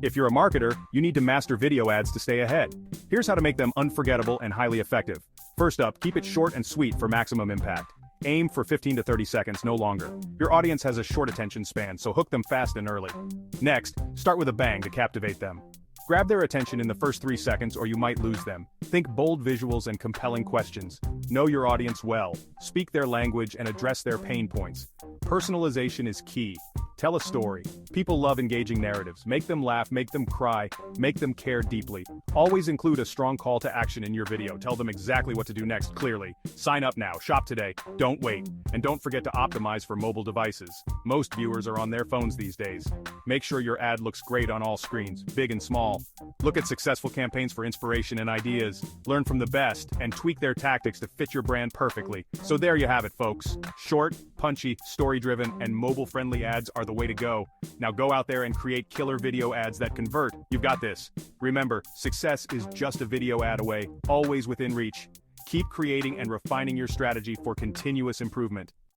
If you're a marketer, you need to master video ads to stay ahead. Here's how to make them unforgettable and highly effective. First up, keep it short and sweet for maximum impact. Aim for 15 to 30 seconds, no longer. Your audience has a short attention span, so hook them fast and early. Next, start with a bang to captivate them. Grab their attention in the first 3 seconds or you might lose them. Think bold visuals and compelling questions. Know your audience well. Speak their language and address their pain points. Personalization is key. Tell a story. People love engaging narratives. Make them laugh, make them cry, make them care deeply. Always include a strong call to action in your video. Tell them exactly what to do next clearly. Sign up now, shop today, don't wait. And don't forget to optimize for mobile devices. Most viewers are on their phones these days. Make sure your ad looks great on all screens, big and small. Look at successful campaigns for inspiration and ideas. Learn from the best and tweak their tactics to fit your brand perfectly. So there you have it, folks. Short, punchy, story-driven, and mobile-friendly ads are the way to go. Now go out there and create killer video ads that convert. You've got this. Remember, success is just a video ad away, always within reach. Keep creating and refining your strategy for continuous improvement.